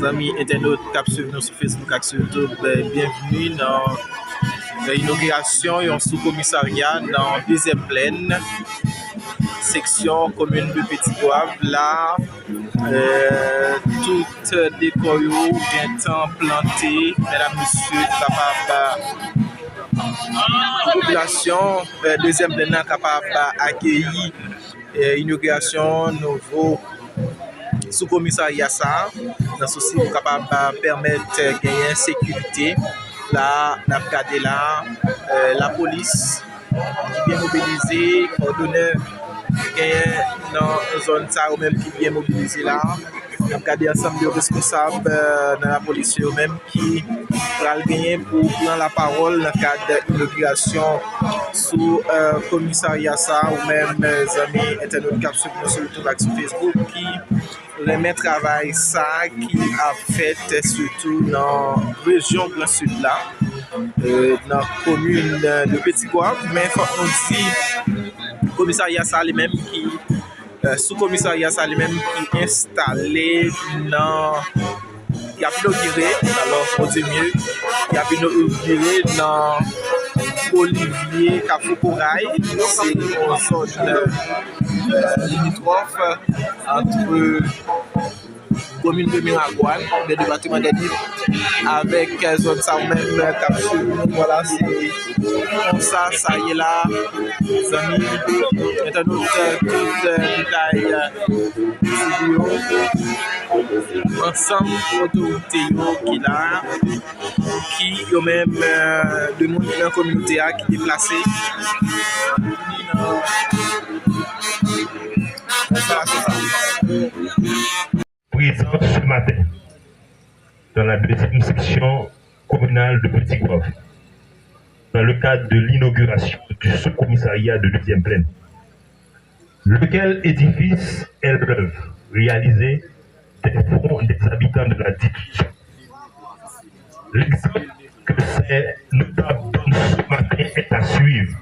amis internautes qui suivent nous sur Facebook et sur YouTube, bienvenue dans l'inauguration d'un sous-commissariat dans la deuxième plaine, section commune de Petit-Goâve. Là, tout décor bien temps planté, mesdames, messieurs, capable la population deuxième plaine capable d'accueillir l'inauguration nouveau sous-commissariat ça, dans souci pour capable permettre de gagner sécurité. Là, on a regardé là la police qui est mobilisée, coordonneur qui est dans la zone ça ou même qui est bien mobilisé là. On a regardé ensemble de responsables dans la police eux-mêmes qui vont gagner pour prendre la parole dans le cadre d'inauguration sous commissariat ça ou même amis internautes qui suivent sur YouTube et sur Facebook qui remet travail ça qui a fait surtout dans la région Grand Sud là, dans la commune de Petit-Goâve, mais il faut aussi commissariat ça lui-même qui sous-commissariat ça lui-même qui est installé dans il y a inauguré, alors on dit mieux, il y a inauguré dans Olivier Cafou-Corail, c'est une zone limitrophe entre commune de Miragouane, le département des Livres, avec zone ça même capsule. Voilà, c'est comme ça, ça y est là, les amis, maintenant tout détail ensemble autorité qui là, qui ont même de monde dans la communauté qui est déplacé. Présent ce matin dans la deuxième section communale de Petit-Goâve, dans le cadre de l'inauguration du sous-commissariat de deuxième plaine, lequel édifice est l'œuvre réalisée des fonds des habitants de la dite. L'exemple que ces notables donnent ce matin est à suivre,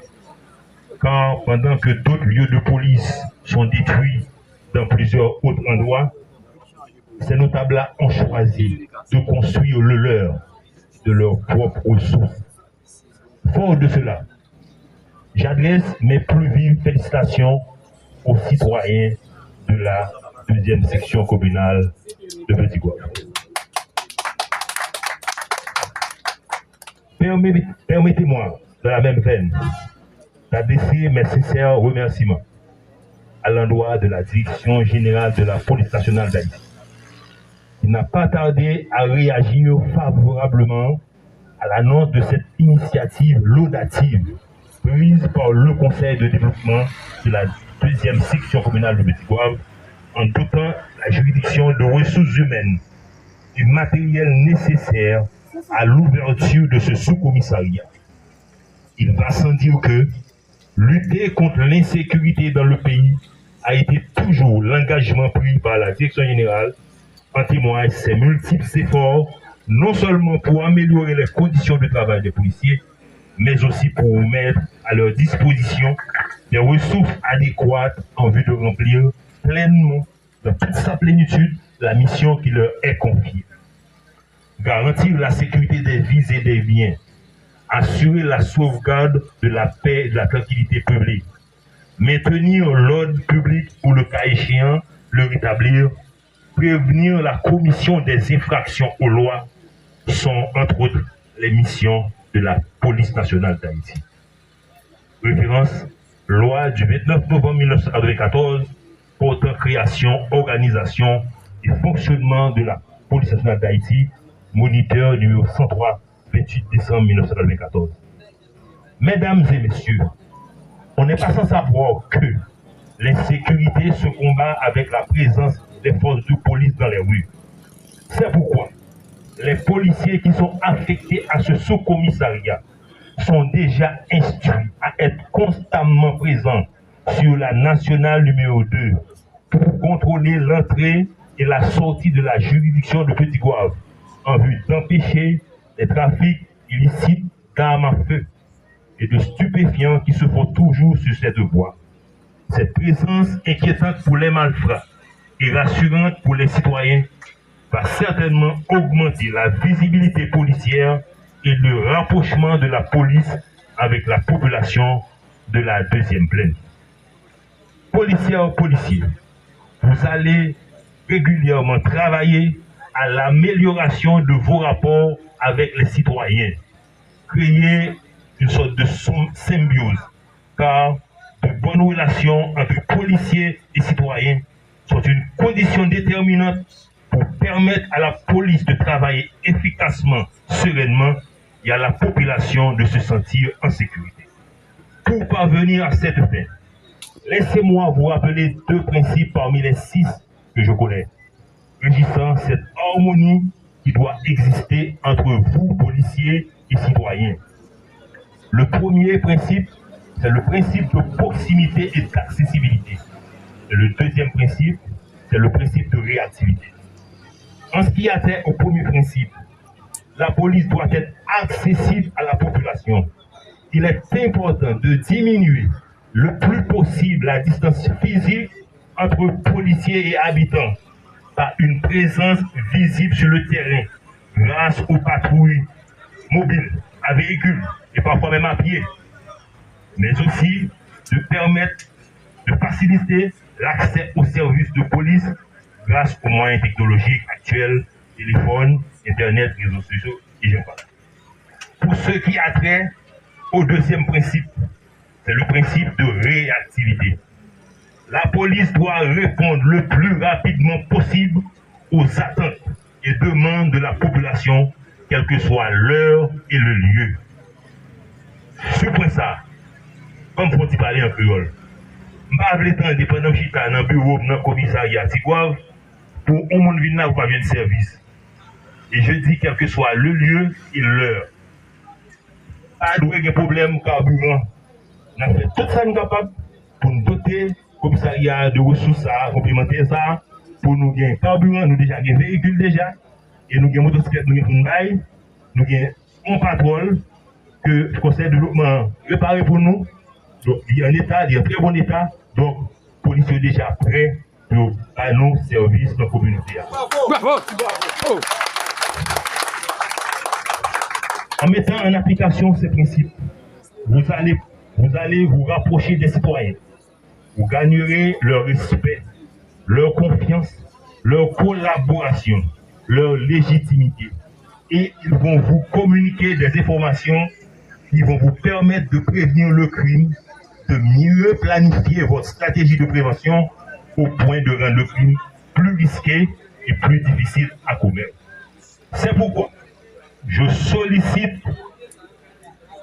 car pendant que d'autres lieux de police sont détruits dans plusieurs autres endroits, ces notables-là ont choisi de construire le leur de leurs propres ressources. Fort de cela, j'adresse mes plus vives félicitations aux citoyens de la deuxième section communale de Petit-Goâve. Permettez-moi, dans la même veine, d'adresser mes sincères remerciements à l'endroit de la Direction générale de la police nationale d'Haïti, qui n'a pas tardé à réagir favorablement à l'annonce de cette initiative laudative prise par le Conseil de développement de la deuxième section communale de Petit-Goâve en dotant la juridiction de ressources humaines du matériel nécessaire à l'ouverture de ce sous-commissariat. Il va sans dire que lutter contre l'insécurité dans le pays a été toujours l'engagement pris par la Direction générale. En témoignent ses multiples efforts, non seulement pour améliorer les conditions de travail des policiers, mais aussi pour mettre à leur disposition des ressources adéquates en vue de remplir pleinement, dans toute sa plénitude, la mission qui leur est confiée. Garantir la sécurité des vies et des biens, assurer la sauvegarde de la paix et de la tranquillité publique, maintenir l'ordre public ou le cas échéant, le rétablir, prévenir la commission des infractions aux lois sont entre autres les missions de la police nationale d'Haïti. Référence, loi du 29 novembre 1994 portant création, organisation et fonctionnement de la police nationale d'Haïti, moniteur numéro 103, 28 décembre 1994. Mesdames et messieurs, on n'est pas sans savoir que l'insécurité se combat avec la présence des forces de police dans les rues. C'est pourquoi les policiers qui sont affectés à ce sous-commissariat sont déjà instruits à être constamment présents sur la nationale numéro 2 pour contrôler l'entrée et la sortie de la juridiction de Petit-Goâve en vue d'empêcher les trafics illicites d'armes à feu et de stupéfiants qui se font toujours sur cette voie. Cette présence inquiétante pour les malfrats et rassurante pour les citoyens va certainement augmenter la visibilité policière et le rapprochement de la police avec la population de la deuxième plaine. Policiers, vous allez régulièrement travailler à l'amélioration de vos rapports avec les citoyens, créer une sorte de symbiose, car de bonnes relations entre policiers et citoyens sont une condition déterminante pour permettre à la police de travailler efficacement, sereinement, et à la population de se sentir en sécurité. Pour parvenir à cette fin, laissez-moi vous rappeler 2 principes parmi les 6 que je connais, régissant cette harmonie qui doit exister entre vous, policiers et citoyens. Le premier principe, c'est le principe de proximité et d'accessibilité. Et le deuxième principe, c'est le principe de réactivité. En ce qui a trait au premier principe, la police doit être accessible à la population. Il est important de diminuer le plus possible la distance physique entre policiers et habitants par une présence visible sur le terrain grâce aux patrouilles mobiles, à véhicules et parfois même à pied, mais aussi de permettre de faciliter l'accès aux services de police grâce aux moyens technologiques actuels, téléphone, internet, réseaux sociaux et j'en passe. Pour ce qui a trait au deuxième principe, c'est le principe de réactivité. La police doit répondre le plus rapidement possible aux attentes et demandes de la population, quel que soit l'heure et le lieu. Sur point ça, comme faut-il parler en créole, je ne vais pas pendant que je suis dans le bureau, dans le commissariat, pour un monde venir pas bien de service. Et je dis quel que soit le lieu et l'heure. Pas de problème carburant. On a fait tout ça nous capable pour nous doter le commissariat de ressources à complémenter ça, pour nous gagner carburant, nous déjà des véhicules déjà, et nous avons motocyclette, nous avons une bail, nous avons un patrol que le conseil de développement préparé pour nous. Donc il y a un état, il y a un très bon état, donc les policiers sont déjà prêts pour nous service dans la communauté. Bravo! En mettant en application ces principes, vous allez vous rapprocher des citoyens. Vous gagnerez leur respect, leur confiance, leur collaboration, leur légitimité. Et ils vont vous communiquer des informations qui vont vous permettre de prévenir le crime, de mieux planifier votre stratégie de prévention au point de rendre le crime plus risqué et plus difficile à commettre. C'est pourquoi je sollicite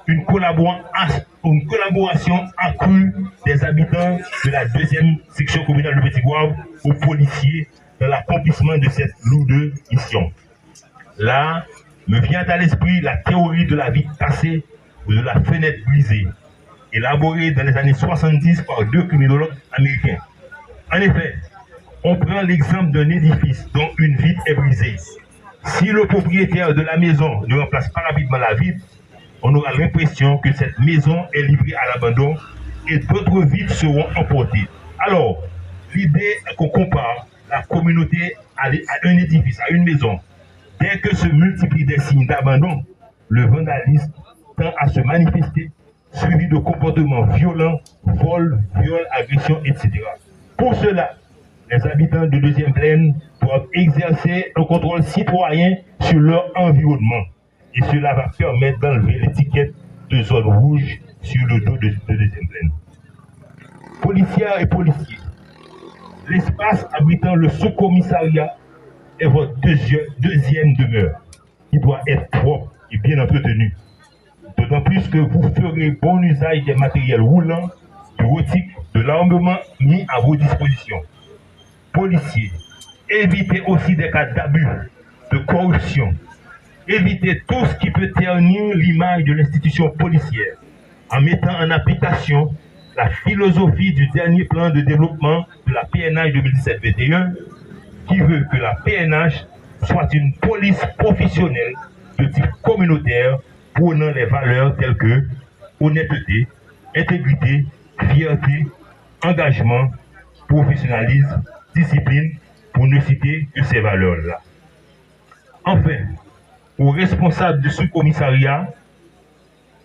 une collaboration accrue des habitants de la deuxième section communale de Petit-Goâve aux policiers dans l'accomplissement de cette lourde mission. Là, me vient à l'esprit la théorie de la vitre cassée ou de la fenêtre brisée, élaborée dans les années 70 par 2 criminologues américains. En effet, on prend l'exemple d'un édifice dont une vitre est brisée. Si le propriétaire de la maison ne remplace pas rapidement la vitre, on aura l'impression que cette maison est livrée à l'abandon et d'autres vitres seront emportées. Alors, l'idée est qu'on compare la communauté à un édifice, à une maison. Dès que se multiplient des signes d'abandon, le vandalisme tend à se manifester, suivi de comportements violents, vols, viols, agressions, etc. Pour cela, les habitants de deuxième plaine doivent exercer un contrôle citoyen sur leur environnement. Et cela va permettre d'enlever l'étiquette de zone rouge sur le dos de deuxième plaine. Policières et policiers, l'espace abritant le sous-commissariat est votre deuxième demeure, qui doit être propre et bien entretenu. D'autant plus que vous ferez bon usage des matériels roulants, bureautiques, de l'armement mis à vos dispositions. Policiers, évitez aussi des cas d'abus, de corruption. Évitez tout ce qui peut ternir l'image de l'institution policière en mettant en application la philosophie du dernier plan de développement de la PNH 2017-21 qui veut que la PNH soit une police professionnelle de type communautaire prônant les valeurs telles que honnêteté, intégrité, fierté, engagement, professionnalisme, discipline, pour ne citer que ces valeurs-là. Enfin, aux responsables du sous-commissariat,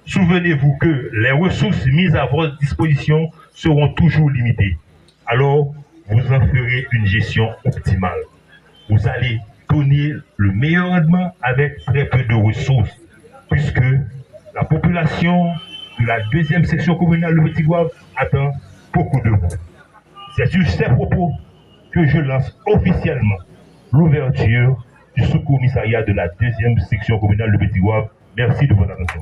souvenez-vous que les ressources mises à votre disposition seront toujours limitées. Alors, vous en ferez une gestion optimale. Vous allez donner le meilleur rendement avec très peu de ressources, puisque la population de la deuxième section communale de Petit-Goâve attend beaucoup de vous. C'est sur ces propos que je lance officiellement l'ouverture du sous-commissariat de la deuxième section communale de Petit-Goâve. Merci de votre attention.